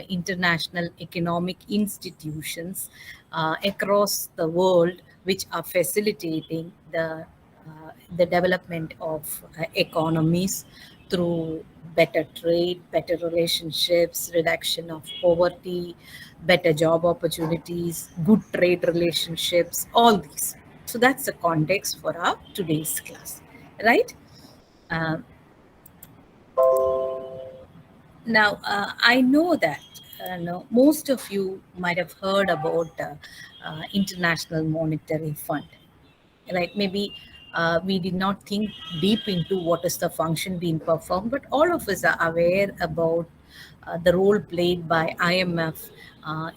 international economic institutions across the world which are facilitating the development of economies through better trade, better relationships, reduction of poverty, better job opportunities, good trade relationships, all these. So that's the context for our today's class, right? Um, Now, I know that no, most of you might have heard about International Monetary Fund, right? Maybe we did not think deep into what is the function being performed, but all of us are aware about the role played by IMF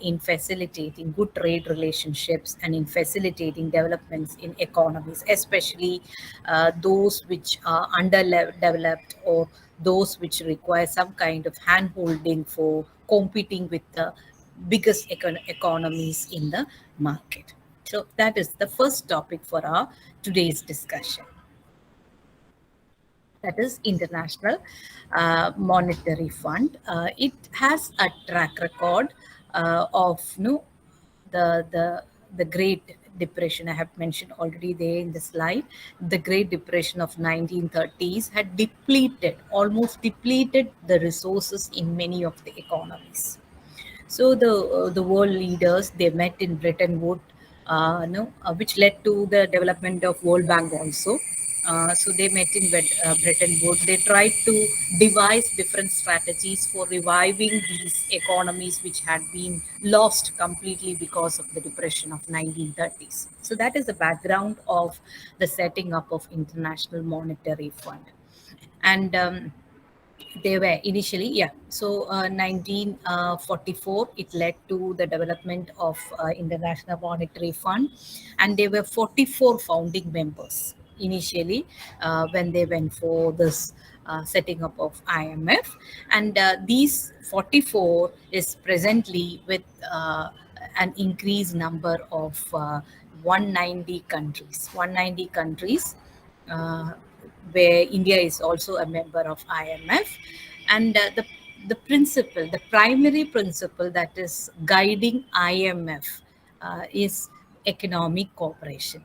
in facilitating good trade relationships and in facilitating developments in economies, especially those which are underdeveloped or those which require some kind of hand holding for competing with the biggest economies in the market. So that is the first topic for our today's discussion. That is International Monetary Fund. It has a track record of the Great Depression. I have mentioned already there in the slide. The Great Depression of 1930s had depleted, almost depleted the resources in many of the economies. So the world leaders they met in Bretton Woods, no, which led to the development of World Bank also. So they met in Bretton Woods. They tried to devise different strategies for reviving these economies which had been lost completely because of the depression of 1930s. So that is the background of the setting up of International Monetary Fund. And they were initially, yeah. So 1944, it led to the development of International Monetary Fund, and there were 44 founding members initially when they went for this setting up of IMF, and these 44 is presently with an increased number of 190 countries. 190 countries. Uh, where India is also a member of IMF. And the principle, the primary principle that is guiding IMF is economic cooperation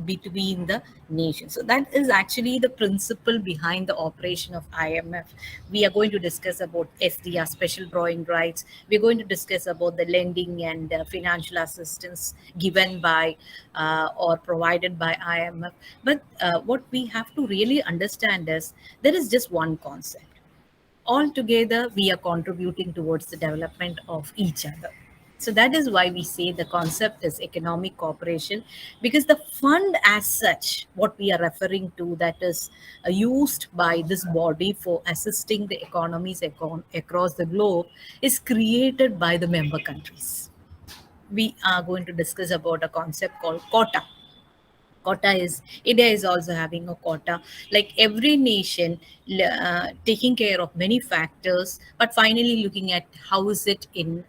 between the nations. So that is actually the principle behind the operation of IMF. We are going to discuss about SDR, special drawing rights. We're going to discuss about the lending and financial assistance given by or provided by IMF. But what we have to really understand is there is just one concept. All together, we are contributing towards the development of each other. So that is why we say the concept is economic cooperation, because the fund as such, what we are referring to, that is used by this body for assisting the economies across the globe, is created by the member countries. We are going to discuss about a concept called quota. Quota is India is also having a quota, like every nation taking care of many factors, but finally looking at how is it in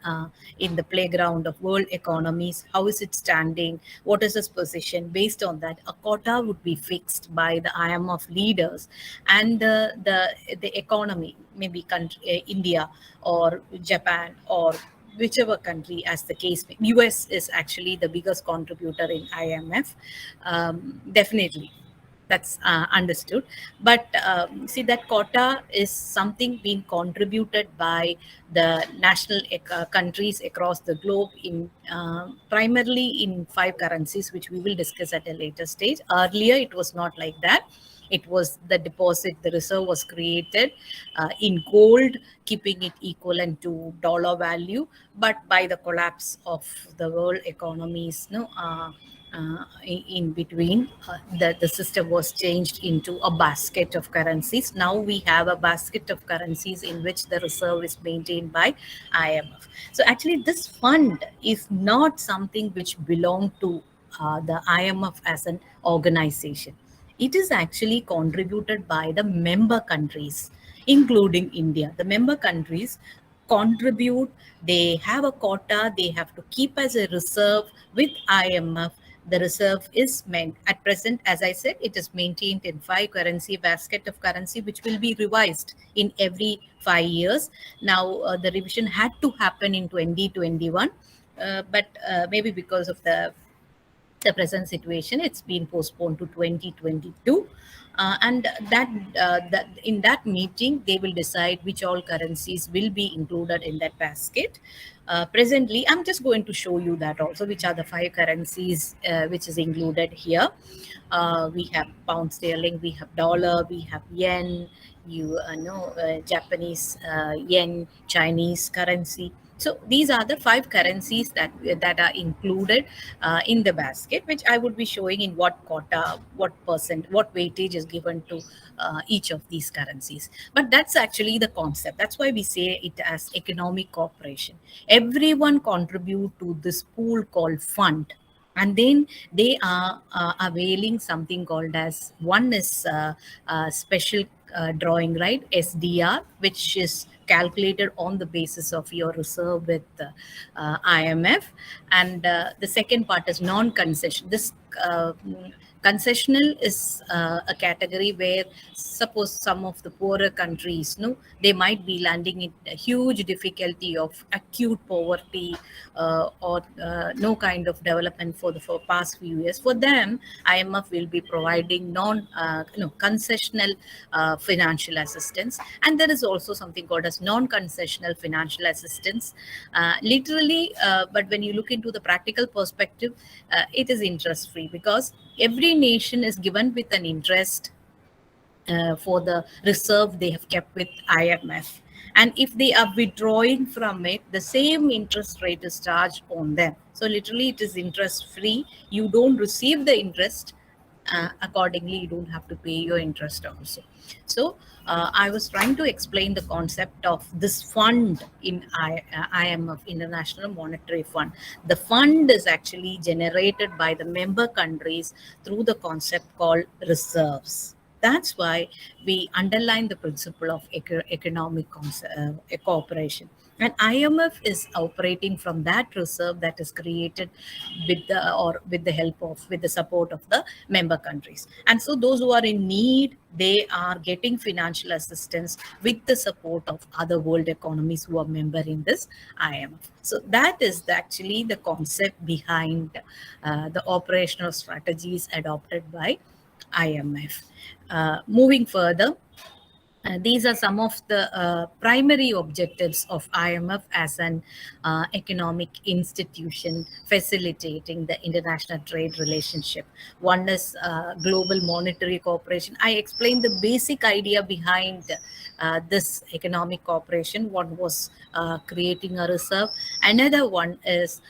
the playground of world economies, how is it standing, what is its position. Based on that, a quota would be fixed by the IMF leaders, and the economy, maybe India or Japan or whichever country as the case may. US is actually the biggest contributor in IMF, definitely. That's understood. But see, that quota is something being contributed by the national countries across the globe in primarily in five currencies, which we will discuss at a later stage. Earlier, it was not like that. It was the deposit, the reserve was created in gold, keeping it equivalent to dollar value. But by the collapse of the world economies, no, in between, the system was changed into a basket of currencies. Now we have a basket of currencies in which the reserve is maintained by IMF. So actually, this fund is not something which belonged to the IMF as an organization. It is actually contributed by the member countries, including India. The member countries contribute, they have a quota, they have to keep as a reserve with IMF, the reserve is meant at present, as I said, it is maintained in five currency basket of currency, which will be revised in every 5 years. Now, the revision had to happen in 2021, but maybe because of the present situation, it's been postponed to 2022. And that in that meeting they will decide which all currencies will be included in that basket. Presently, I'm just going to show you that also, which are the five currencies which is included here. We have pound sterling, we have dollar, we have yen, you know, Japanese yen, Chinese currency. So these are the five currencies that are included in the basket, which I would be showing in what quota, what percent, what weightage is given to each of these currencies. But that's actually the concept. That's why we say it as economic cooperation. Everyone contribute to this pool called fund, and then they are availing something called as, one is special drawing right, SDR, which is calculated on the basis of your reserve with IMF. And the second part is non-concession. This concessional is a category where, suppose some of the poorer countries, no, they might be landing in a huge difficulty of acute poverty, or no kind of development for past few years. For them, IMF will be providing concessional financial assistance. And there is also something called as non-concessional financial assistance, literally, but when you look into the practical perspective, it is interest free, because every nation is given with an interest for the reserve they have kept with IMF. And if they are withdrawing from it, the same interest rate is charged on them. So literally, it is interest free. You don't receive the interest. Accordingly, you don't have to pay your interest also. So I was trying to explain the concept of this fund in IMF, International Monetary Fund. The fund is actually generated by the member countries through the concept called reserves. That's why we underline the principle of economic cooperation. And IMF is operating from that reserve that is created with the help of, with the support of the member countries. And so those who are in need, they are getting financial assistance with the support of other world economies who are member in this IMF. So that is actually the concept behind the operational strategies adopted by IMF. Moving further, these are some of the primary objectives of IMF as an economic institution facilitating the international trade relationship. One is global monetary cooperation. I explained the basic idea behind this economic cooperation. One was creating a reserve. Another one is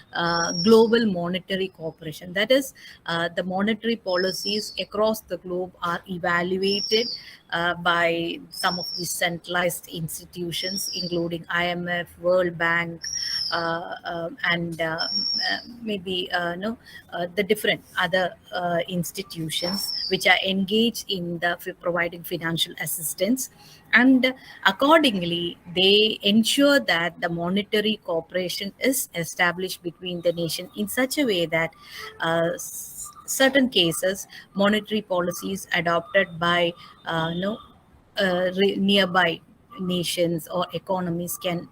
global monetary cooperation. That is, the monetary policies across the globe are evaluated by some of these centralized institutions, including IMF, World Bank, and maybe no, the different other institutions which are engaged in the providing financial assistance. And accordingly, they ensure that the monetary cooperation is established between the nation in such a way that certain cases, monetary policies adopted by nearby nations or economies can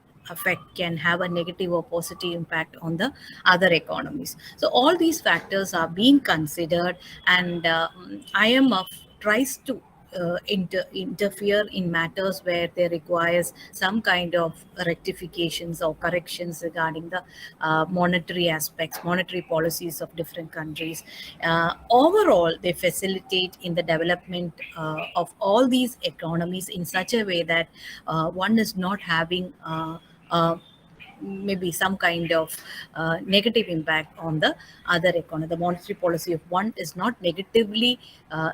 have a negative or positive impact on the other economies. So all these factors are being considered, and IMF tries to interfere in matters where there requires some kind of rectifications or corrections regarding the monetary aspects, monetary policies of different countries. Overall, they facilitate in the development of all these economies in such a way that one is not having maybe some kind of negative impact on the other economy. The monetary policy of one is not negatively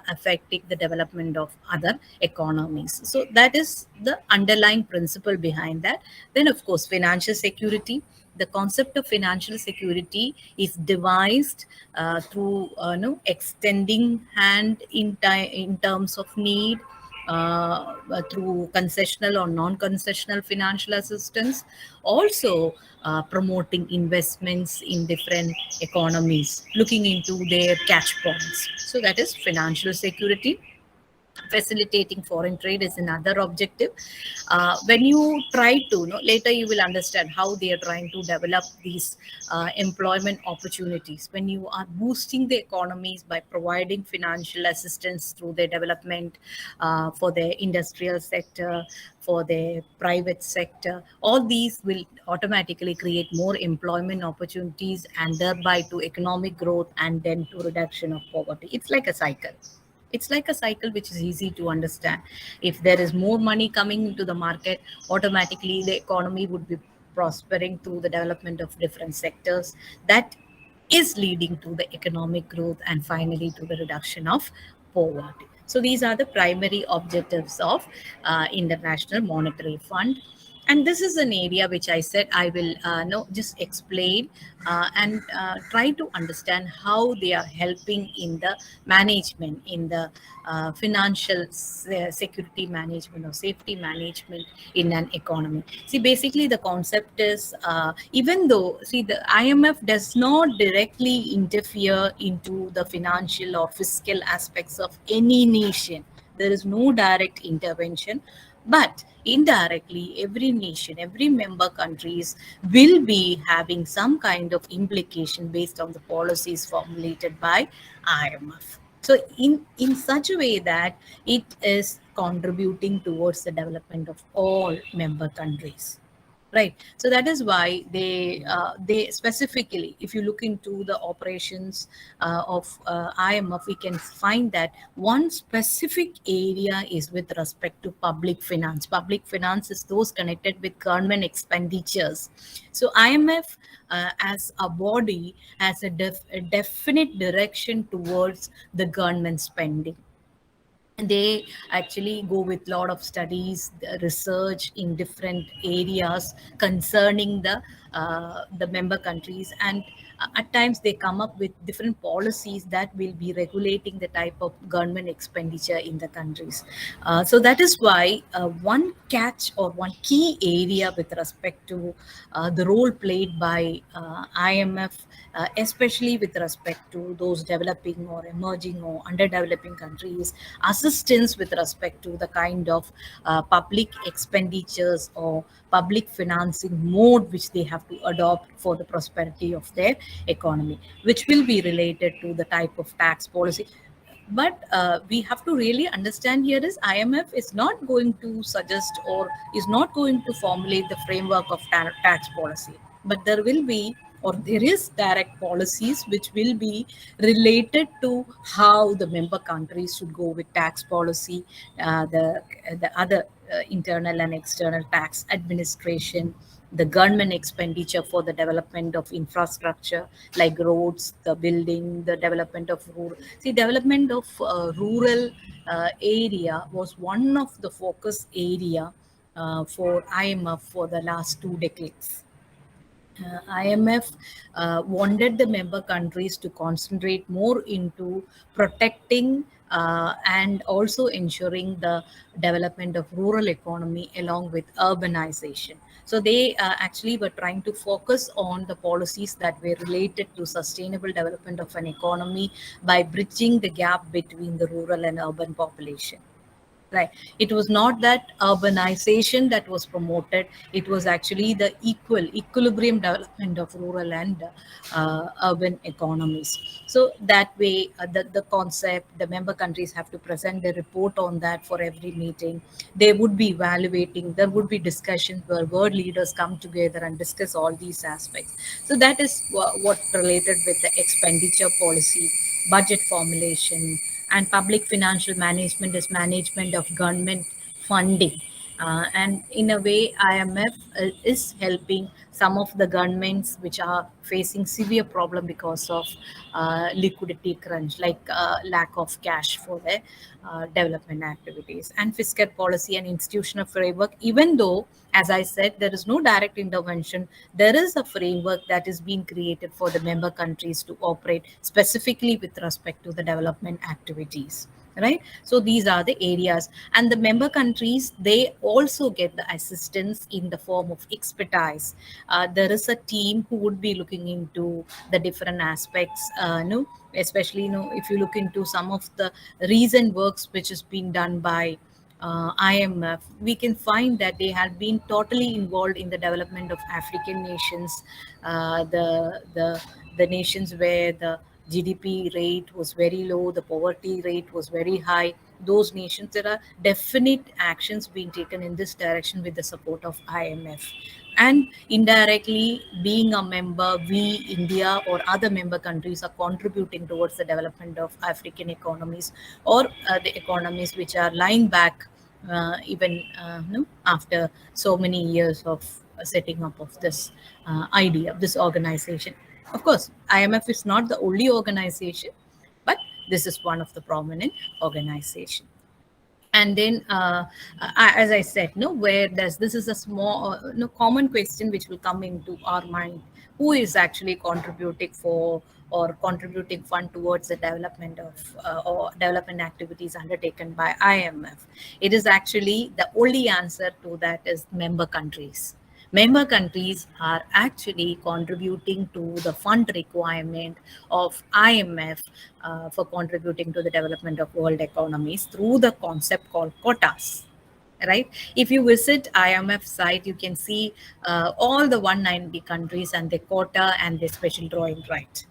affecting the development of other economies. So that is the underlying principle behind that. Then, of course, financial security. The concept of financial security is devised through extending hand in terms of need, through concessional or non-concessional financial assistance, also promoting investments in different economies, looking into their catch points. So that is financial security. Facilitating foreign trade is another objective. When you try to, later you will understand how they are trying to develop these employment opportunities. When you are boosting the economies by providing financial assistance through their development, for the industrial sector, for the private sector, all these will automatically create more employment opportunities and thereby to economic growth and then to reduction of poverty. It's like a cycle. It's like a cycle which is easy to understand. If there is more money coming into the market, automatically the economy would be prospering through the development of different sectors. That is leading to the economic growth and finally to the reduction of poverty. So these are the primary objectives of International Monetary Fund. And this is an area which I said I will no, just explain and try to understand how they are helping in the management, in the financial security management or safety management in an economy. See, basically the concept is, even though, see, the IMF does not directly interfere into the financial or fiscal aspects of any nation. There is no direct intervention, but indirectly, every nation, every member countries will be having some kind of implication based on the policies formulated by IMF. So, in such a way that it is contributing towards the development of all member countries. Right. So that is why they specifically, if you look into the operations of IMF, we can find that one specific area is with respect to public finance. Public finance is those connected with government expenditures. So IMF, as a body, has a definite direction towards the government spending. They actually go with a lot of studies, research in different areas concerning the member countries, and at times they come up with different policies that will be regulating the type of government expenditure in the countries. So that is why one catch or one key area with respect to the role played by IMF, especially with respect to those developing or emerging or underdeveloping countries, assistance with respect to the kind of public expenditures or public financing mode which they have to adopt for the prosperity of their economy, which will be related to the type of tax policy. But we have to really understand here is IMF is not going to suggest or is not going to formulate the framework of tax policy, but there will be or there is direct policies which will be related to how the member countries should go with tax policy, the other internal and external tax administration, the government expenditure for the development of infrastructure like roads, the building, the development of rural. See, development of rural area was one of the focus area for IMF for the last 2 decades. IMF wanted the member countries to concentrate more into protecting and also ensuring the development of rural economy along with urbanization. So they actually were trying to focus on the policies that were related to sustainable development of an economy by bridging the gap between the rural and urban population. Right. It was not that urbanization that was promoted. It was actually the equilibrium development of rural and urban economies. So that way, the concept, the member countries have to present a report on that for every meeting. They would be evaluating. There would be discussions where world leaders come together and discuss all these aspects. So that is what related with the expenditure policy, budget formulation, and public financial management is management of government funding. And in a way, IMF is helping some of the governments which are facing severe problem because of liquidity crunch, like lack of cash for their development activities. And fiscal policy and institutional framework, even though, as I said, there is no direct intervention, there is a framework that is being created for the member countries to operate specifically with respect to the development activities. right? So these are the areas, and the member countries, they also get the assistance in the form of expertise. There is a team who would be looking into the different aspects, especially if you look into some of the recent works which has been done by IMF, we can find that they have been totally involved in the development of African nations, the nations where the GDP rate was very low, the poverty rate was very high. Those nations, there are definite actions being taken in this direction with the support of IMF. And indirectly, being a member, we, India, or other member countries are contributing towards the development of African economies, or the economies which are lying back even after so many years of setting up of this idea, this organization. Of course, IMF is not the only organization, but this is one of the prominent organization. And then as I said, no, where does this is a small no common question which will come into our mind: who is actually contributing for or contributing fund towards the development of or development activities undertaken by IMF? It is actually the only answer to that is member countries. Member countries are actually contributing to the fund requirement of IMF for contributing to the development of world economies through the concept called quotas. Right? If you visit IMF site, you can see all the 190 countries and the quota and the special drawing right,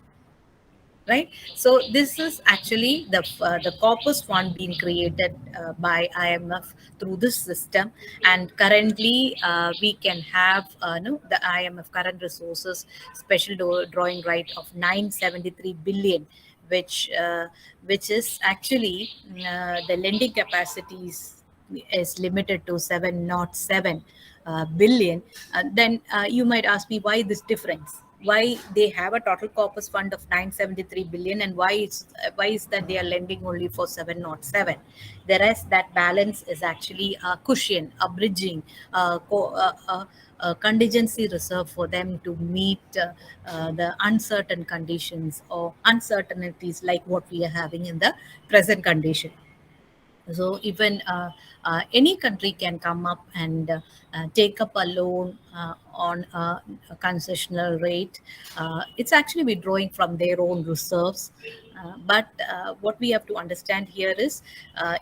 right? So this is actually the corpus fund being created by IMF through this system, and currently we can have no, the IMF current resources special drawing right of 973 billion, which is actually the lending capacities is limited to 707 billion. Then you might ask me why this difference, why they have a total corpus fund of 973 billion, and why is that they are lending only for 707. The rest, that balance is actually a cushion, a bridging, a contingency reserve for them to meet the uncertain conditions or uncertainties like what we are having in the present condition. So even any country can come up and take up a loan on a concessional rate. It's actually withdrawing from their own reserves. But what we have to understand here is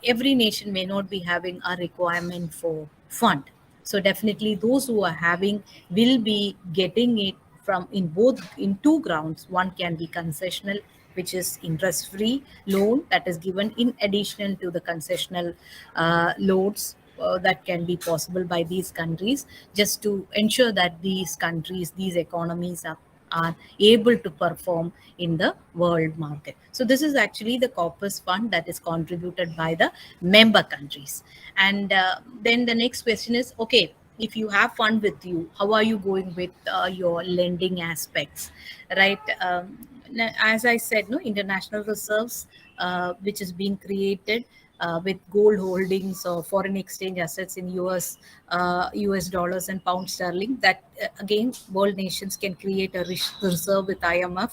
every nation may not be having a requirement for fund. So definitely those who are having will be getting it from in two grounds. One can be concessional, which is interest free loan that is given in addition to the concessional loans that can be possible by these countries, just to ensure that these countries, these economies are able to perform in the world market. So this is actually the corpus fund that is contributed by the member countries. And then the next question is, okay, if you have fund with you, how are you going with your lending aspects, right? As I said, no, international reserves, which is being created with gold holdings or foreign exchange assets in US dollars and pound sterling. That again, world nations can create a reserve with IMF,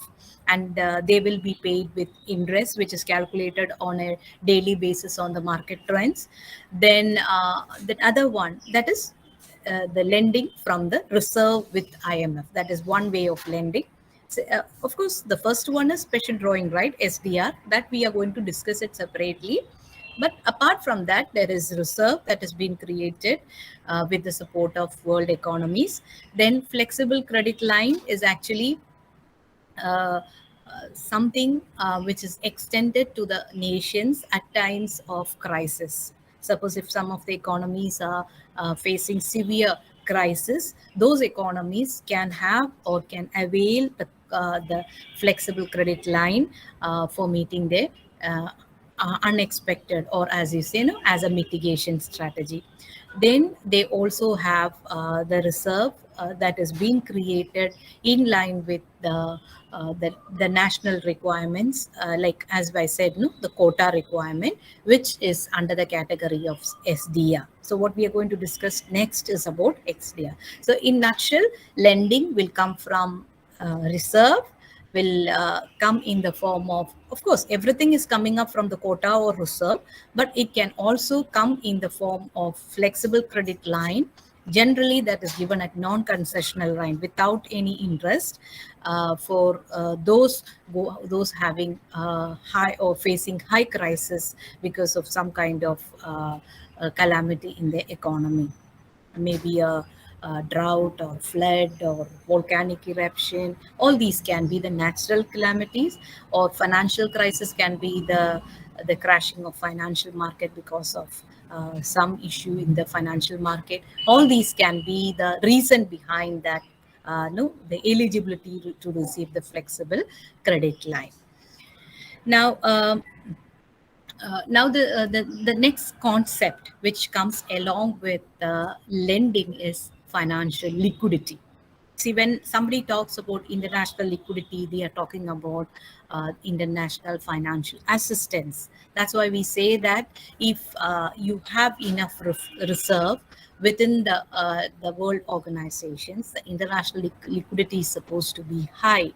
and they will be paid with interest, which is calculated on a daily basis on the market trends. Then the other one, that is the lending from the reserve with IMF. That is one way of lending. So, of course, the first one is special drawing right, SDR, that we are going to discuss it separately. But apart from that, there is reserve that has been created with the support of world economies. Then flexible credit line is actually uh, something which is extended to the nations at times of crisis. Suppose if some of the economies are facing severe crisis, those economies can have or can avail the flexible credit line for meeting their uh, unexpected, or as you say, no, as a mitigation strategy. Then they also have the reserve that is being created in line with the national requirements, like as I said, no, the quota requirement, which is under the category of SDR. So what we are going to discuss next is about XDR. So in nutshell, lending will come from reserve, will come in the form of course, everything is coming up from the quota or reserve, but it can also come in the form of flexible credit line. Generally, that is given at non-concessional line without any interest for those having high or facing high crisis because of some kind of calamity in the economy, maybe a drought or flood or volcanic eruption. All these can be the natural calamities, or financial crisis can be the crashing of financial market because of some issue in the financial market. All these can be the reason behind that. No, the eligibility to receive the flexible credit line. Now, the next concept which comes along with lending is financial liquidity. See, when somebody talks about international liquidity, they are talking about international financial assistance. That's why we say that if you have enough reserve within the world organizations, the international liquidity is supposed to be high.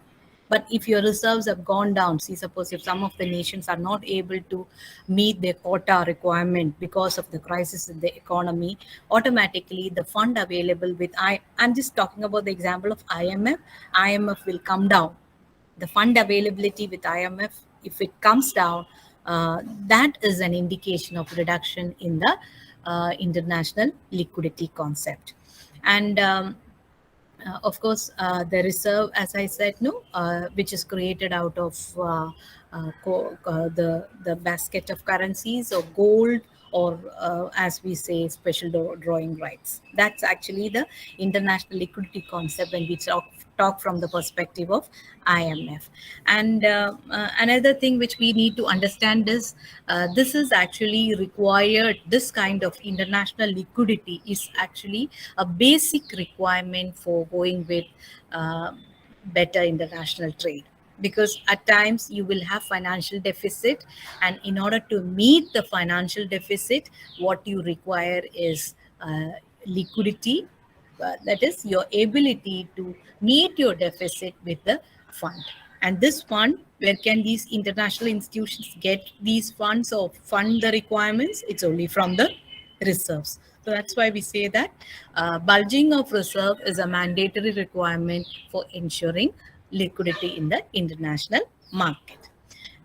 But if your reserves have gone down, see, suppose if some of the nations are not able to meet their quota requirement because of the crisis in the economy, automatically the fund available with I'm just talking about the example of IMF. IMF will come down. The fund availability with IMF, if it comes down, that is an indication of reduction in the international liquidity concept. And of course, the reserve, as I said, no, which is created out of the basket of currencies or gold, or as we say, special drawing rights. That's actually the international liquidity concept when we talk from the perspective of IMF. And another thing which we need to understand is this is actually required, this kind of international liquidity is actually a basic requirement for going with uh, better international trade, because at times you will have financial deficit, and in order to meet the financial deficit, what you require is liquidity, that is your ability to meet your deficit with the fund. And this fund, where can these international institutions get these funds or fund the requirements? It's only from the reserves. So that's why we say that bulging of reserve is a mandatory requirement for ensuring liquidity in the international market.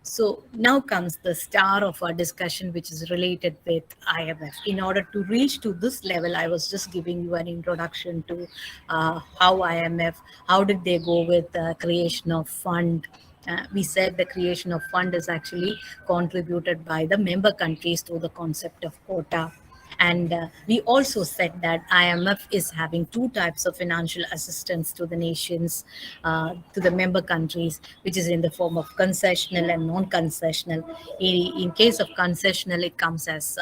So now comes the star of our discussion, which is related with IMF. In order to reach to this level, I was just giving you an introduction to how IMF, how did they go with the creation of fund. We said the creation of fund is actually contributed by the member countries through the concept of quota. And we also said that IMF is having two types of financial assistance to the nations, to the member countries, which is in the form of concessional and non-concessional. In case of concessional, it comes as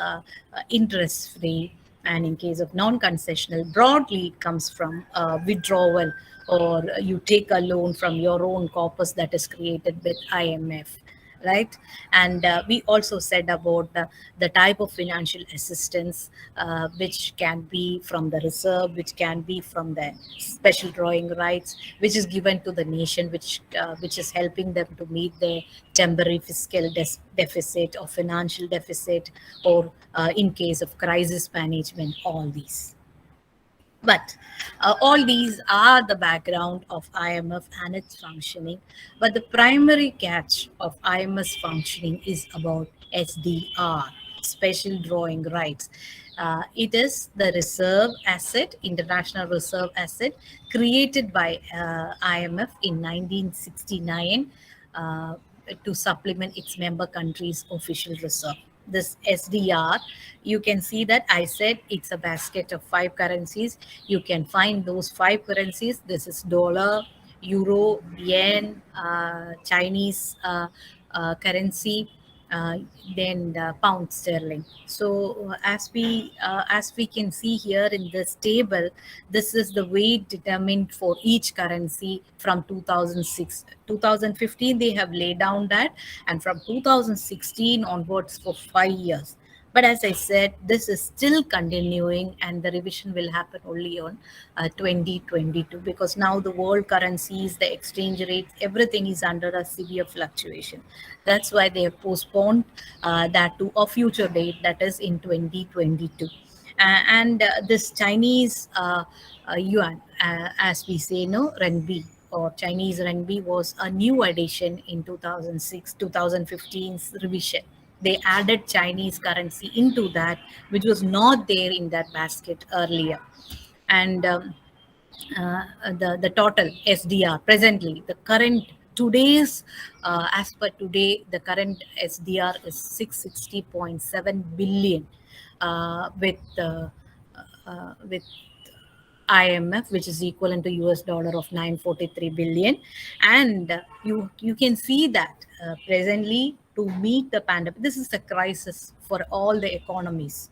interest-free, and in case of non-concessional, broadly it comes from withdrawal, or you take a loan from your own corpus that is created with IMF, right? And we also said about the type of financial assistance, which can be from the reserve, which can be from the special drawing rights, which is given to the nation, which is helping them to meet their temporary fiscal deficit or financial deficit, or in case of crisis management, all these. But all these are the background of IMF and its functioning. But the primary catch of IMF's functioning is about SDR, special drawing rights. It is the reserve asset, international reserve asset, created by IMF in 1969 uh, to supplement its member countries' official reserve. This SDR, you can see that I said it's a basket of five currencies. You can find those five currencies. This is dollar, euro, yen, Chinese currency, uh, then pound sterling. So as we can see here in this table, this is the weight determined for each currency from 2006 2015. They have laid down that, and from 2016 onwards for 5 years, But as I said, this is still continuing, and the revision will happen only on 2022, because now the world currencies, the exchange rates, everything is under a severe fluctuation. That's why they have postponed that to a future date, that is in 2022. And this Chinese yuan, as we say, no, renminbi or Chinese renminbi, was a new addition in 2006, 2015's revision. They added Chinese currency into that, which was not there in that basket earlier. And the total SDR presently, the current today's as per today, the current SDR is 660.7 billion, with IMF, which is equivalent to US dollar of 943 billion. And you can see that presently, to meet the pandemic, this is a crisis for all the economies.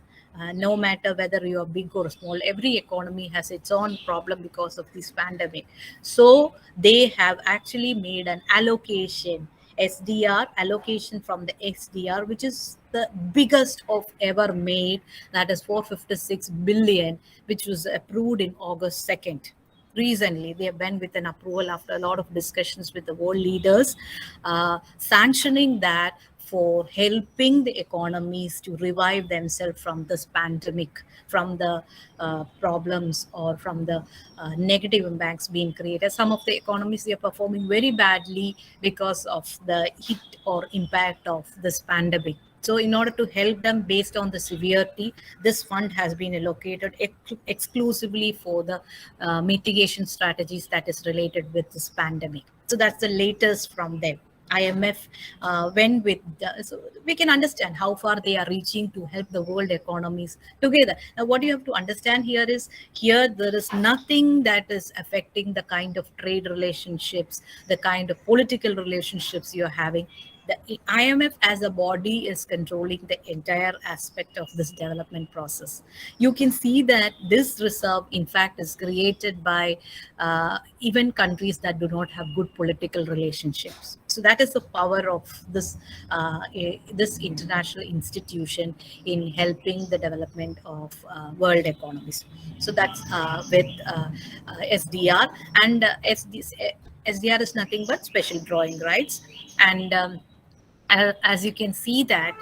No matter whether you are big or small, every economy has its own problem because of this pandemic. So they have actually made an allocation, SDR allocation from the SDR, which is the biggest of ever made, that is 456 billion, which was approved in August 2nd. Recently, they have been with an approval after a lot of discussions with the world leaders, sanctioning that for helping the economies to revive themselves from this pandemic, from the problems or from the negative impacts being created. Some of the economies, they are performing very badly because of the hit or impact of this pandemic. So, in order to help them based on the severity, this fund has been allocated exclusively for the mitigation strategies that is related with this pandemic. So, that's the latest from them. IMF went with, so we can understand how far they are reaching to help the world economies together. Now, what you have to understand here is, here there is nothing that is affecting the kind of trade relationships, the kind of political relationships you're having. The IMF as a body is controlling the entire aspect of this development process. You can see that this reserve, in fact, is created by even countries that do not have good political relationships. So that is the power of this international institution in helping the development of world economies. So that's with SDR, and SDR is nothing but special drawing rights. And as you can see that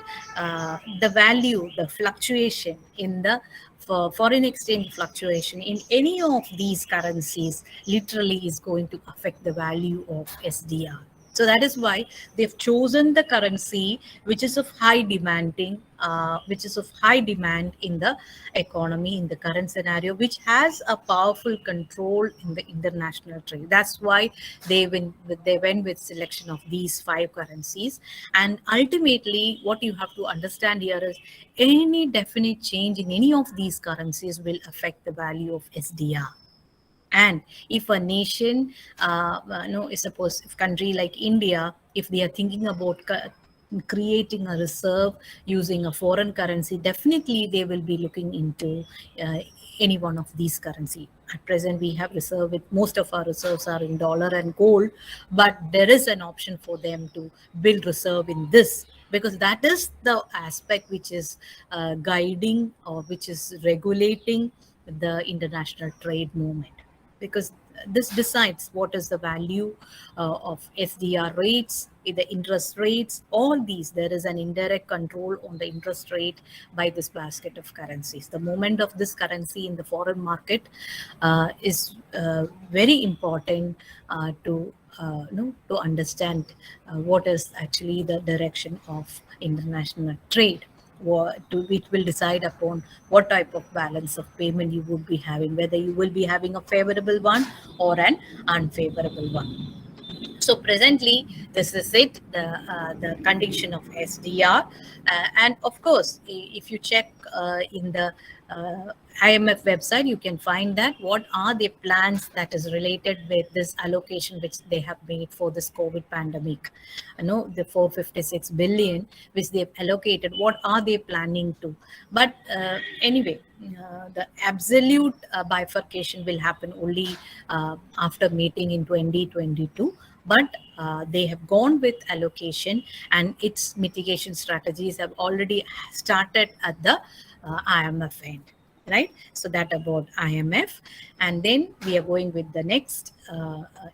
the value, the fluctuation in the for foreign exchange fluctuation in any of these currencies literally is going to affect the value of SDR. So that is why they've chosen the currency which is of high demanding, which is of high demand in the economy in the current scenario, which has a powerful control in the international trade. That's why they went with selection of these five currencies. And ultimately, what you have to understand here is, any definite change in any of these currencies will affect the value of SDR. And if a nation, no, suppose if country like India, if they are thinking about creating a reserve using a foreign currency, definitely they will be looking into uh, any one of these currency. At present, we have reserve with most of our reserves are in dollar and gold, but there is an option for them to build reserve in this, because that is the aspect which is guiding or which is regulating the international trade movement, because this decides what is the value of SDR rates, the interest rates, all these. There is an indirect control on the interest rate by this basket of currencies. The movement of this currency in the foreign market is very important to understand what is actually the direction of international trade. It will decide upon what type of balance of payment you would be having, whether you will be having a favorable one or an unfavorable one. So presently, this is it, the condition of SDR. And of course, if you check in the IMF website, you can find that what are the plans that is related with this allocation which they have made for this COVID pandemic. The 456 billion which they've allocated, what are they planning to? But anyway, the absolute bifurcation will happen only after meeting in 2022. but they have gone with allocation, and its mitigation strategies have already started at the IMF end, right? So that about IMF. And then we are going with the next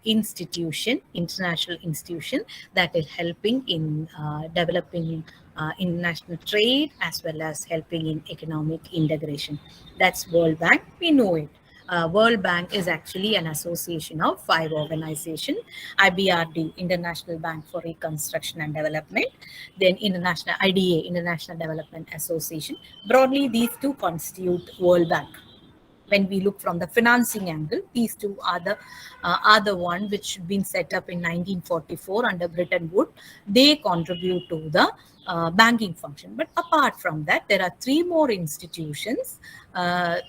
institution, international institution, that is helping in developing international trade as well as helping in economic integration. That's World Bank. We know it. World Bank is actually an association of five organizations: IBRD, International Bank for Reconstruction and Development, then International IDA, International Development Association. Broadly, these two constitute World Bank. When we look from the financing angle, these two are the one which been set up in 1944 under Bretton Woods. They contribute to the banking function. But apart from that, there are three more institutions,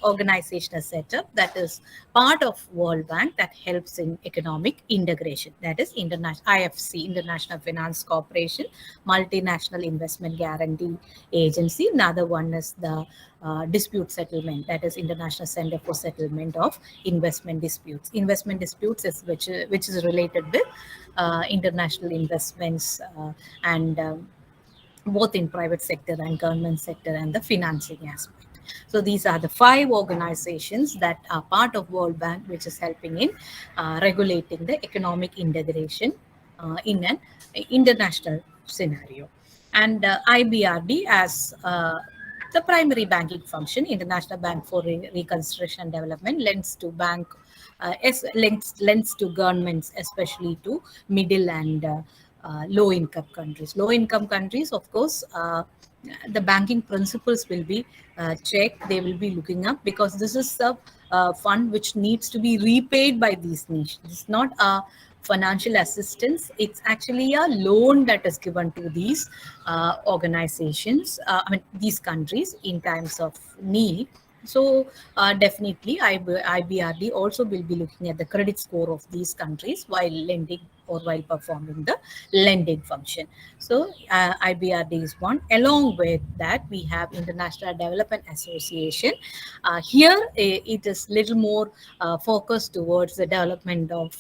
organizational setup, that is part of World Bank, that helps in economic integration. That is international IFC, International Finance Corporation, Multinational Investment Guarantee Agency. Another one is the dispute settlement, that is International Center for Settlement of Investment Disputes. Investment disputes is which is related with international investments, and both in private sector and government sector, and the financing aspect. So these are the five organizations that are part of World Bank, which is helping in regulating the economic integration in an international scenario. And IBRD as the primary banking function, International Bank for Reconstruction and Development, lends to bank lends to governments, especially to middle and low income countries. Low income countries, of course, the banking principles will be checked. They will be looking up, because this is a fund which needs to be repaid by these nations. It's not a financial assistance. It's actually a loan that is given to these organizations, these countries in times of need. So definitely, IBRD also will be looking at the credit score of these countries while lending or while performing the lending function. So IBRD is one. Along with that, we have International Development Association. Here, it is little more focused towards the development of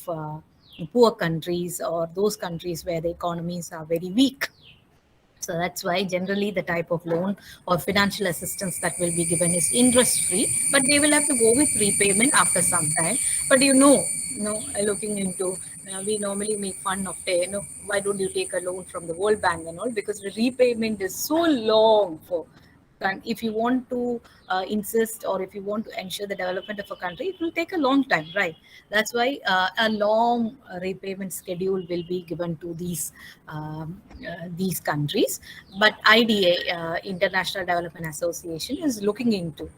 poor countries, or those countries where the economies are very weak. So that's why generally the type of loan or financial assistance that will be given is interest free, but they will have to go with repayment after some time. But looking into, we normally make fun of, why don't you take a loan from the World Bank and all, because the repayment is so long for. And if you want to insist, or if you want to ensure the development of a country, it will take a long time, right? That's why a long repayment schedule will be given to these countries. But IDA, International Development Association, is looking into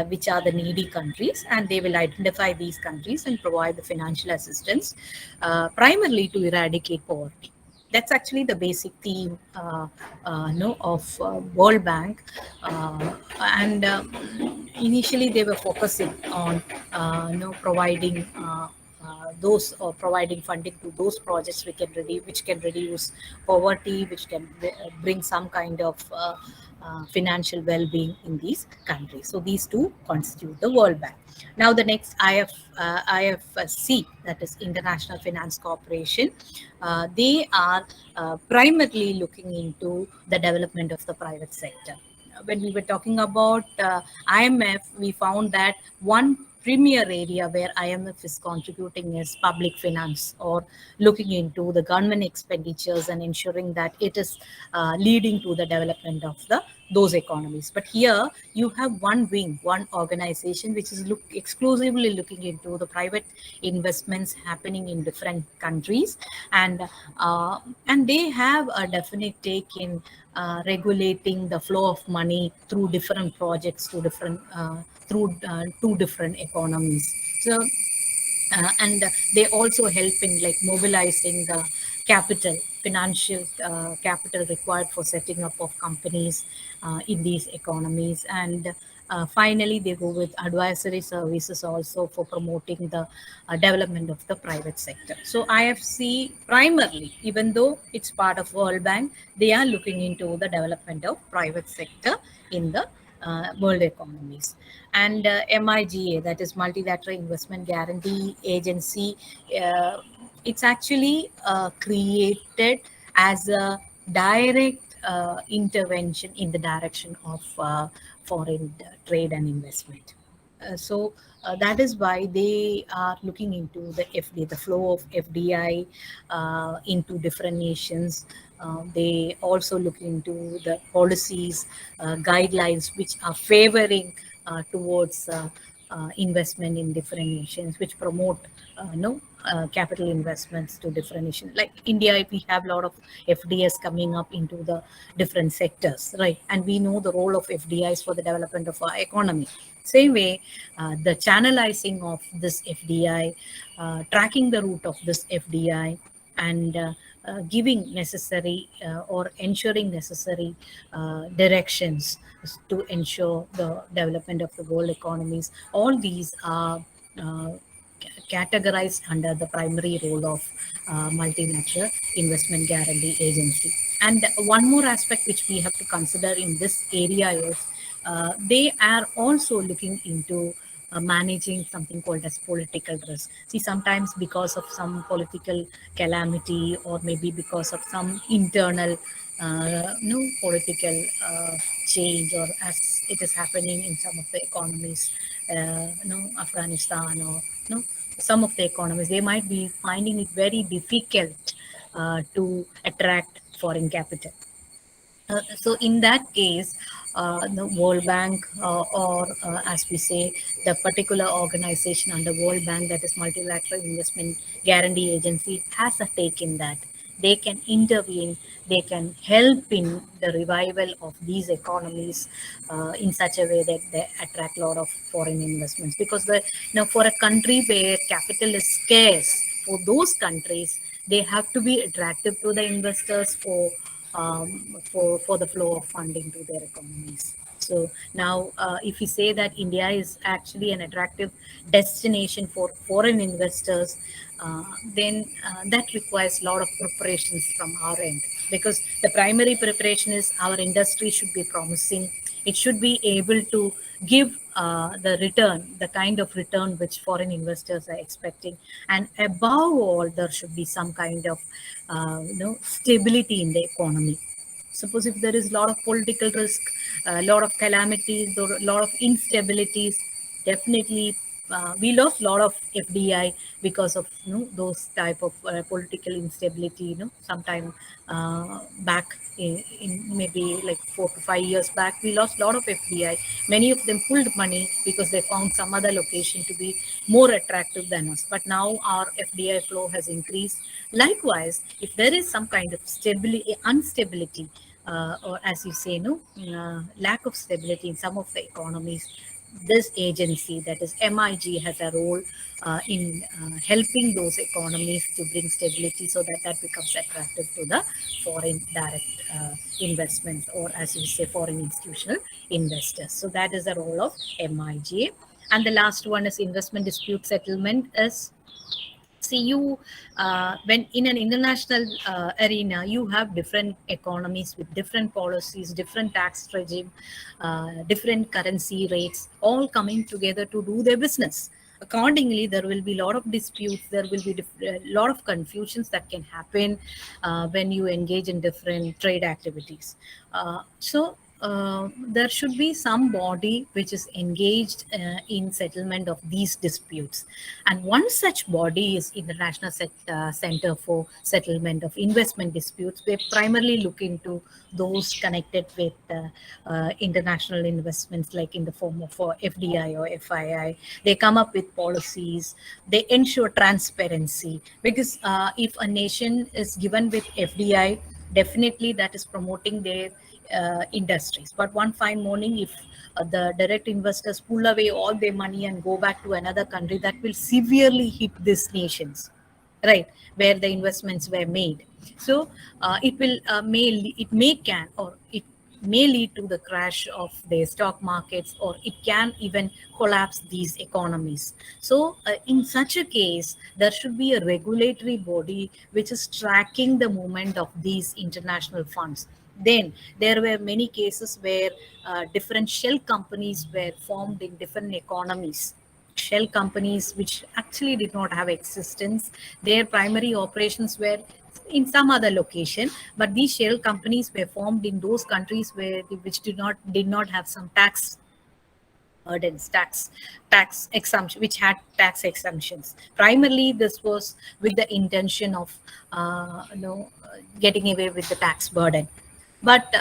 which are the needy countries, and they will identify these countries and provide the financial assistance, primarily to eradicate poverty. That's actually the basic theme no, of World Bank. And initially, they were focusing on providing those, or providing funding to those projects which can reduce poverty, which can bring some kind of financial well-being in these countries. So these two constitute the World Bank. Now the next IFC, that is International Finance Corporation, they are primarily looking into the development of the private sector. When we were talking about IMF, we found that one premier area where IMF is contributing is public finance, or looking into the government expenditures and ensuring that it is leading to the development of those economies. But here you have one wing, one organization which is exclusively looking into the private investments happening in different countries, and they have a definite take in regulating the flow of money through different projects, to different through two different economies. So and they also help in like mobilizing the capital, financial capital required for setting up of companies in these economies. And finally, they go with advisory services also for promoting the development of the private sector. So IFC primarily, even though it's part of World Bank, they are looking into the development of private sector in the world economies. And MIGA, that is Multilateral Investment Guarantee Agency, uh, it's actually created as a direct intervention in the direction of foreign trade and investment. That is why they are looking into the FDI, the flow of FDI into different nations. They also look into the policies, guidelines which are favoring towards investment in different nations, which promote no capital investments to different nations. Like India, we have a lot of FDIs coming up into the different sectors, right? And we know the role of FDIs for the development of our economy. Same way, the channelizing of this FDI, tracking the route of this FDI, and giving necessary or ensuring necessary directions to ensure the development of the world economies. All these are uh, categorized under the primary role of multilateral investment guarantee agency. And one more aspect which we have to consider in this area is they are also looking into managing something called as political risk. See, sometimes because of some political calamity, or maybe because of some internal no political change, or as it is happening in some of the economies, Afghanistan, or some of the economies, they might be finding it very difficult to attract foreign capital. So in that case, the World Bank, or as we say, the particular organization under World Bank, that is Multilateral Investment Guarantee Agency, has a take in that. They can intervene, they can help in the revival of these economies in such a way that they attract a lot of foreign investments. Because for a country where capital is scarce, for those countries, they have to be attractive to the investors for the flow of funding to their economies. So now, if we say that India is actually an attractive destination for foreign investors, then that requires a lot of preparations from our end. Because the primary preparation is our industry should be promising. It should be able to give the return, the kind of return which foreign investors are expecting. And above all, there should be some kind of stability in the economy. Suppose if there is a lot of political risk, a lot of calamities, or a lot of instabilities, definitely we lost a lot of FDI because of those type of political instability. Sometime back in maybe like 4 to 5 years back, we lost a lot of FDI. Many of them pulled money because they found some other location to be more attractive than us. But now our FDI flow has increased. Likewise, if there is some kind of stability, instability, or as you say, lack of stability in some of the economies, this agency, that is MIG, has a role in helping those economies to bring stability, so that that becomes attractive to the foreign direct investments, or as you say, foreign institutional investors. So that is the role of MIG. And the last one is investment dispute settlement. Is, see, you when in an international arena, you have different economies with different policies, different tax regime, different currency rates, all coming together to do their business. Accordingly, there will be a lot of disputes, there will be a lot of confusions that can happen when you engage in different trade activities. There should be some body which is engaged in settlement of these disputes. And one such body is International Center for Settlement of Investment Disputes. They primarily look into those connected with international investments, like in the form of FDI or FII. They come up with policies. They ensure transparency, because if a nation is given with FDI, definitely that is promoting their industries. But one fine morning, if the direct investors pull away all their money and go back to another country, that will severely hit these nations, right, where the investments were made. So it will it may can, or it may lead to the crash of the stock markets, or it can even collapse these economies. So in such a case, there should be a regulatory body which is tracking the movement of these international funds. Then there were many cases where different shell companies were formed in different economies, shell companies which actually did not have existence. Their primary operations were in some other location, but these shell companies were formed in those countries where which did not have some tax burdens, tax exemption, which had tax exemptions. Primarily, this was with the intention of getting away with the tax burden. But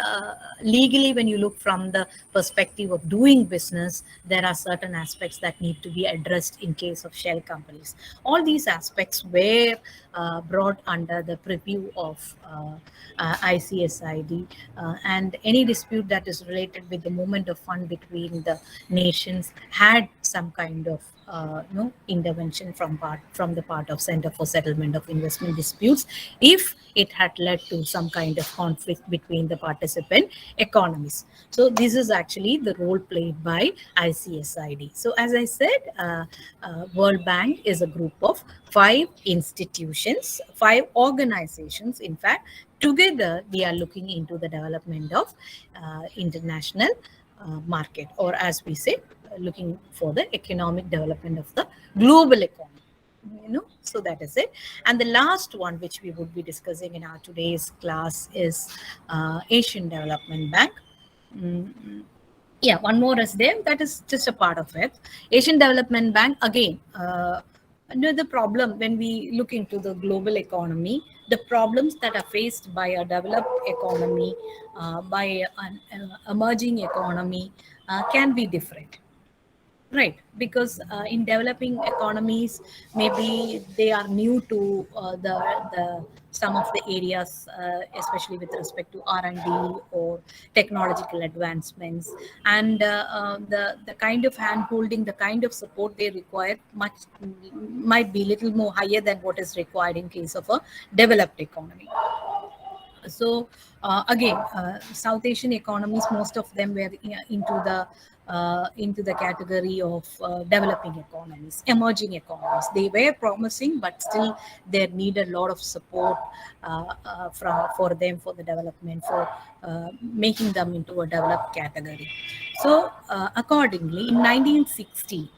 legally, when you look from the perspective of doing business, there are certain aspects that need to be addressed in case of shell companies. All these aspects were brought under the purview of ICSID, and any dispute that is related with the movement of fund between the nations had some kind of intervention from the part of Center for Settlement of Investment Disputes if it had led to some kind of conflict between the participant economies. So this is actually the role played by ICSID. So as I said, World Bank is a group of 5 institutions, 5 organizations, in fact. Together, they are looking into the development of international market, or as we say, looking for the economic development of the global economy. So that is it. And the last one which we would be discussing in our today's class is Asian Development Bank. Mm, yeah, one more is there, that is just a part of it. Asian Development Bank, again, the problem when we look into the global economy, the problems that are faced by a developed economy, by an emerging economy, can be different. Right, because in developing economies, maybe they are new to the some of the areas, especially with respect to R&D or technological advancements, and the kind of hand holding, the kind of support they require, much might be little more higher than what is required in case of a developed economy. So again, South Asian economies, most of them were into the category of developing economies, emerging economies. They were promising, but still they need a lot of support for them, for the development, for making them into a developed category. So accordingly, in 1960,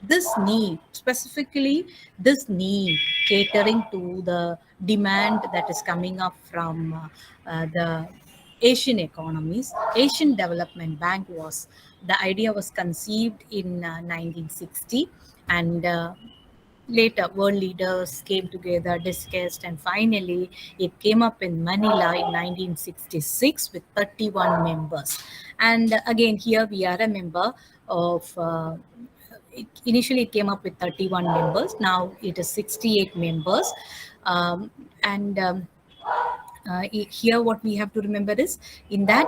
this need, specifically this need catering to the demand that is coming up from the Asian economies, Asian Development Bank was, the idea was conceived in 1960, and later world leaders came together, discussed, and finally it came up in Manila in 1966 with 31 members. And again, here we are a member of initially it came up with 31 members, now it is 68 members. And Here what we have to remember is, in that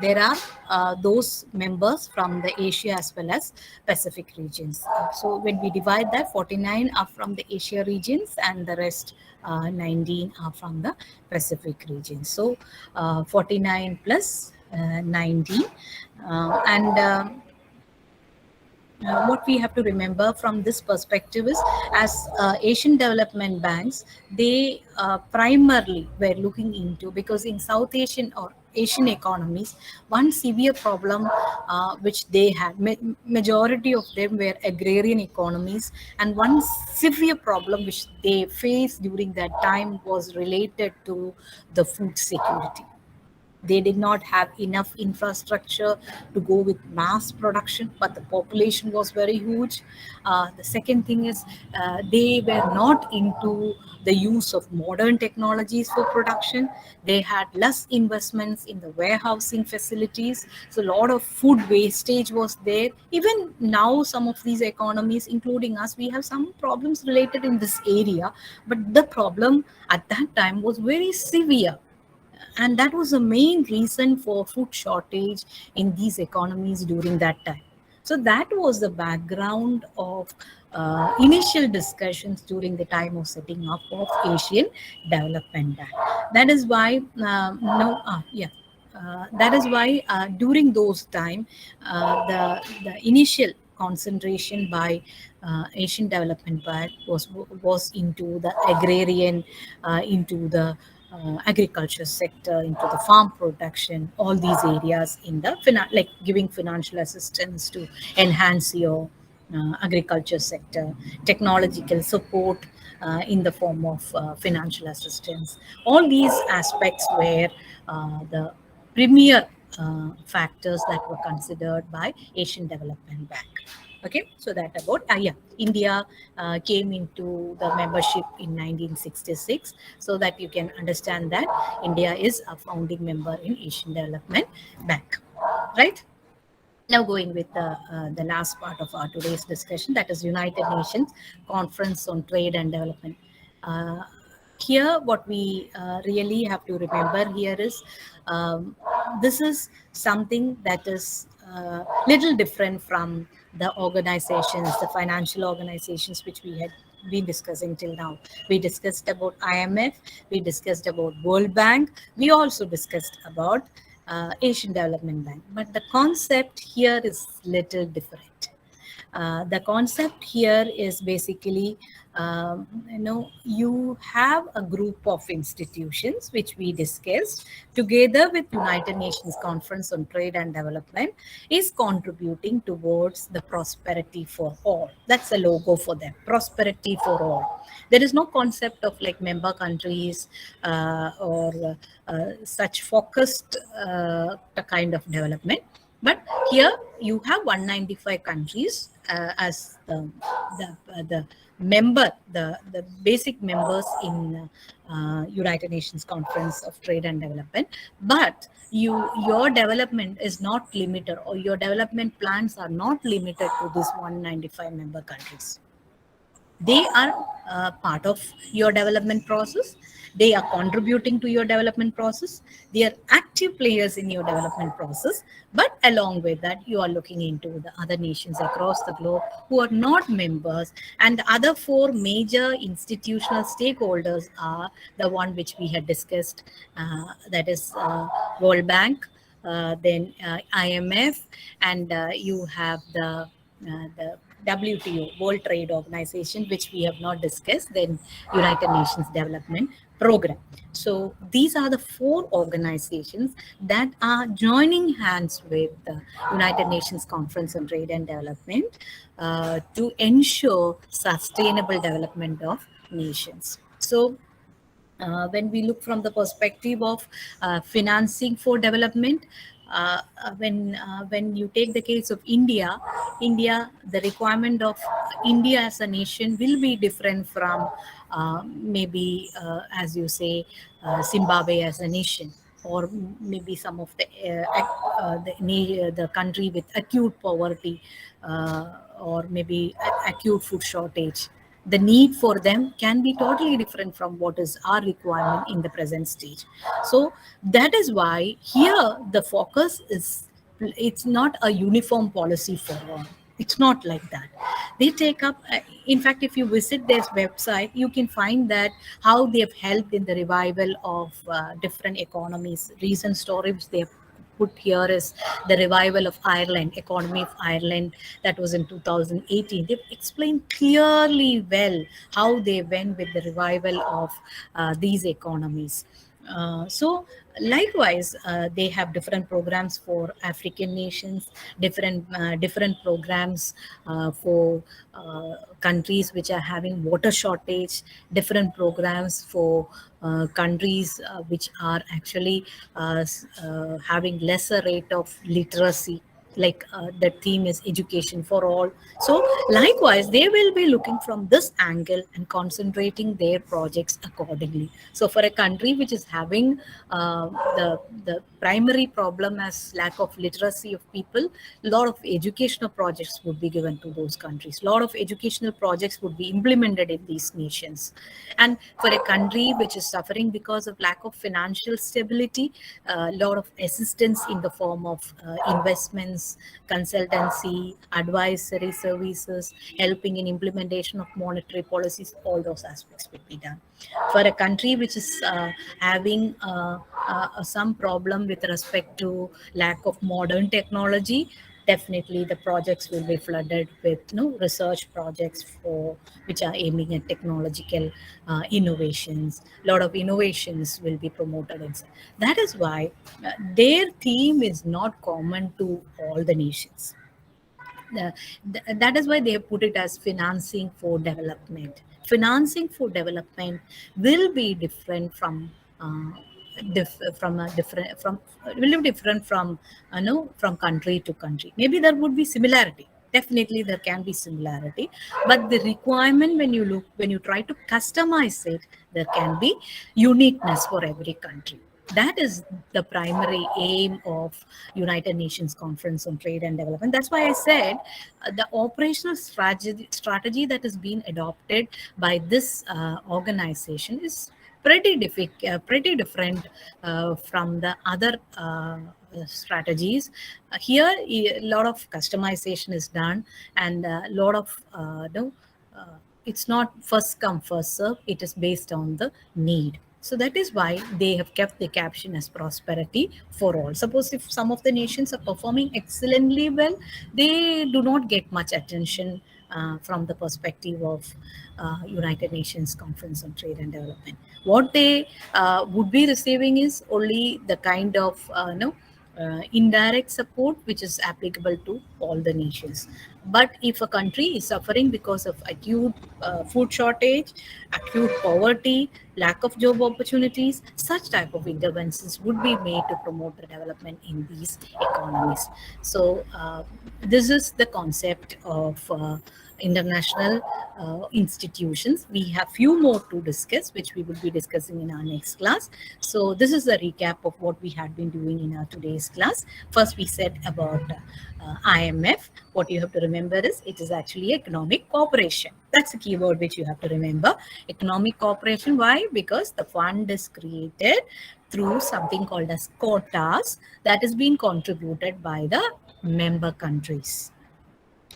there are those members from the Asia as well as Pacific regions. So when we divide that, 49 are from the Asia regions and the rest 19 are from the Pacific region. So 49 plus 19, and what we have to remember from this perspective is, as Asian development banks, they primarily were looking into, because in South Asian or Asian economies, one severe problem which they had, majority of them were agrarian economies, and one severe problem which they faced during that time was related to the food security. They did not have enough infrastructure to go with mass production, but the population was very huge. The second thing is, they were not into the use of modern technologies for production. They had less investments in the warehousing facilities, so a lot of food wastage was there. Even now, some of these economies, including us, we have some problems related in this area, but the problem at that time was very severe, and that was the main reason for food shortage in these economies during that time. So that was the background of initial discussions during the time of setting up of Asian Development Bank. That is why no yeah that is why during those time, the initial concentration by Asian Development Bank was into the agrarian, into the agriculture sector, into the farm production, all these areas in the like giving financial assistance to enhance your agriculture sector, technological support in the form of financial assistance. All these aspects were the premier factors that were considered by Asian Development Bank. Okay, so that about yeah, India came into the membership in 1966, so that you can understand that India is a founding member in Asian Development Bank, right? Now going with the last part of our today's discussion, that is United Nations Conference on Trade and Development. Uh, Here, what we really have to remember here is um, this is something that is little different from the organizations, the financial organizations which we had been discussing till now. We discussed about IMF, we discussed about World Bank, we also discussed about Asian Development Bank. But the concept here is little different. The concept here is basically, you have a group of institutions which we discussed together with United Nations Conference on Trade and Development is contributing towards the prosperity for all. That's the logo for them, prosperity for all. There is no concept of like member countries or such focused kind of development. But here you have 195 countries as the member, the basic members in United Nations Conference of Trade and Development. But your development is not limited, or your development plans are not limited to this 195 member countries. They are part of your development process. They are contributing to your development process. They are active players in your development process. But along with that, you are looking into the other nations across the globe who are not members. And the other four major institutional stakeholders are the one which we had discussed, that is World Bank, then IMF, and you have the WTO, World Trade Organization, which we have not discussed, then United Nations Development Program. So these are the four organizations that are joining hands with the United Nations Conference on Trade and Development to ensure sustainable development of nations. So when we look from the perspective of financing for development, when you take the case of India, the requirement of India as a nation will be different from maybe, as you say, Zimbabwe as a nation, or maybe some of the country with acute poverty, or maybe acute food shortage. The need for them can be totally different from what is our requirement in the present stage. So that is why here the focus is, it's not a uniform policy for all. It's not like that. They take up, in fact, if you visit their website, you can find that how they have helped in the revival of different economies. Recent stories they have put here is the revival of Ireland, economy of Ireland, that was in 2018. They've explained clearly well how they went with the revival of these economies. So likewise, they have different programs for African nations, different programs for countries which are having water shortage, different programs for countries which are actually having lesser rate of literacy, like the theme is education for all. So likewise, they will be looking from this angle and concentrating their projects accordingly. So for a country which is having the primary problem as lack of literacy of people, a lot of educational projects would be given to those countries. A lot of educational projects would be implemented in these nations. And for a country which is suffering because of lack of financial stability, a lot of assistance in the form of investments, consultancy, advisory services, helping in implementation of monetary policies, all those aspects will be done. For a country which is having some problem with respect to lack of modern technology, definitely the projects will be flooded with research projects for which are aiming at technological innovations. A lot of innovations will be promoted inside. That is why their theme is not common to all the nations. The, that is why they have put it as financing for development. Financing for development will be different from from a different from will be different from no from country to country. Maybe there would be similarity. Definitely, there can be similarity, but the requirement when you try to customize it, there can be uniqueness for every country. That is the primary aim of United Nations Conference on Trade and Development. That's why I said the operational strategy that is being adopted by this organization is pretty different from the other strategies. Here, a lot of customization is done, and a lot of it's not first come first serve. It is based on the need. So that is why they have kept the caption as prosperity for all. Suppose if some of the nations are performing excellently well, they do not get much attention from the perspective of United Nations Conference on Trade and Development. What they would be receiving is only the kind of indirect support which is applicable to all the nations. But if a country is suffering because of acute food shortage, acute poverty, lack of job opportunities, such type of interventions would be made to promote the development in these economies. So this is the concept of international institutions. We have few more to discuss, which we will be discussing in our next class. So this is a recap of what we had been doing in our today's class. First, we said about IMF. What you have to remember is it is actually economic cooperation. That's a keyword which you have to remember. Economic cooperation. Why? Because the fund is created through something called as quotas that is being contributed by the member countries.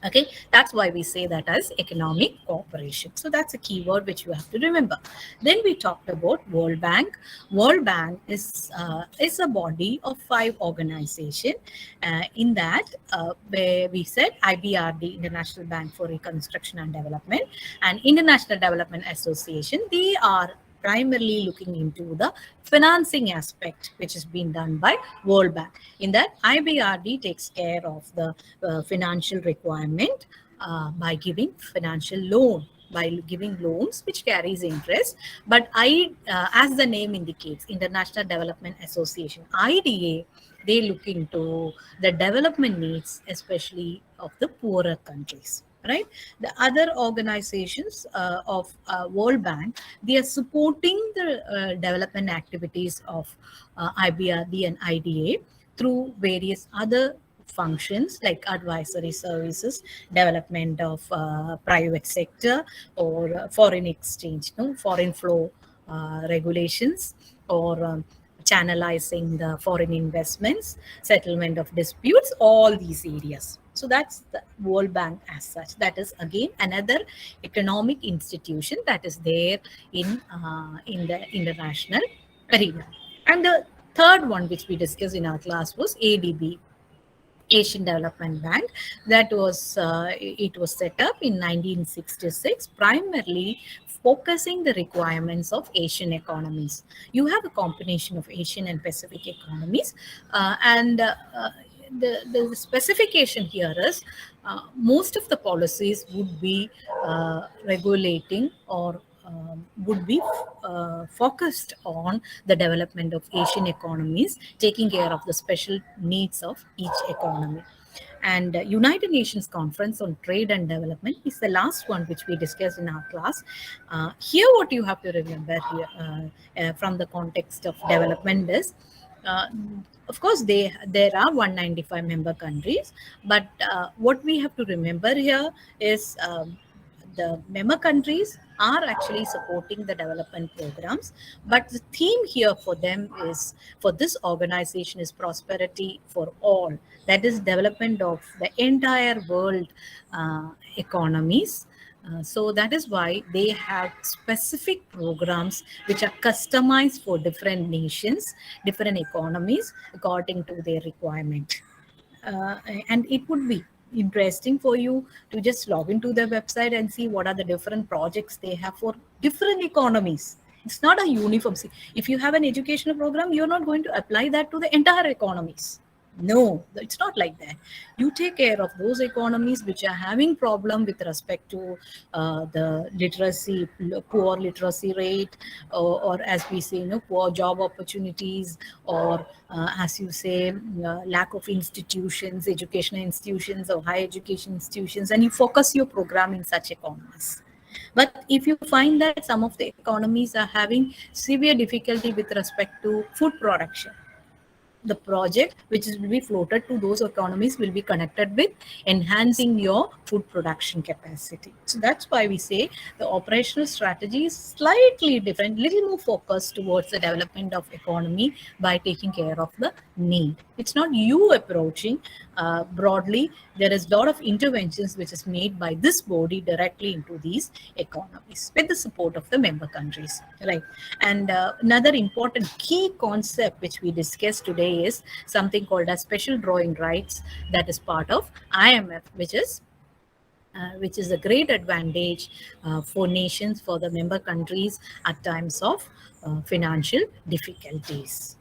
Okay, that's why we say that as economic cooperation. So that's a keyword which you have to remember. Then we talked about World Bank. World Bank is a body of 5 organizations. In that, where we said IBRD, International Bank for Reconstruction and Development, and International Development Association. They are primarily looking into the financing aspect, which is being done by World Bank. In that, IBRD takes care of the financial requirement by giving financial loan, by giving loans which carries interest. But as the name indicates, International Development Association, IDA, they look into the development needs, especially of the poorer countries. Right, the other organizations of World Bank, they are supporting the development activities of IBRD and IDA through various other functions like advisory services, development of private sector, or foreign exchange, foreign flow regulations, or channelizing the foreign investments, settlement of disputes, all these areas. So that's the World Bank as such. That is again another economic institution that is there in the international arena. And the third one which we discussed in our class was ADB, Asian Development Bank. That was it was set up in 1966, primarily focusing the requirements of Asian economies. You have a combination of Asian and Pacific economies, and the specification here is most of the policies would be regulating or would be focused on the development of Asian economies, taking care of the special needs of each economy. And United Nations Conference on Trade and Development is the last one which we discussed in our class. Here, what you have to remember here from the context of development is, uh, of course, there are 195 member countries, but what we have to remember here is the member countries are actually supporting the development programs, but the theme here for them is, for this organization, is prosperity for all. That is development of the entire world economies. So that is why they have specific programs which are customized for different nations, different economies, according to their requirement. uh, and it would be interesting for you to just log into their website and see what are the different projects they have for different economies. It's not a uniform. See, if you have an educational program, you're not going to apply that to the entire economies. No, it's not like that. You take care of those economies which are having problem with respect to the literacy, poor literacy rate, or as we say, poor job opportunities, or as you say, lack of institutions, educational institutions or higher education institutions, and you focus your program in such economies. But if you find that some of the economies are having severe difficulty with respect to food production, the project which will be floated to those economies will be connected with enhancing your food production capacity. So that's why we say the operational strategy is slightly different, little more focused towards the development of economy by taking care of the need. It's not you approaching broadly. There is a lot of interventions which is made by this body directly into these economies with the support of the member countries, right? And another important key concept which we discussed today is something called as special drawing rights, that is part of IMF, which is a great advantage for nations, for the member countries at times of financial difficulties.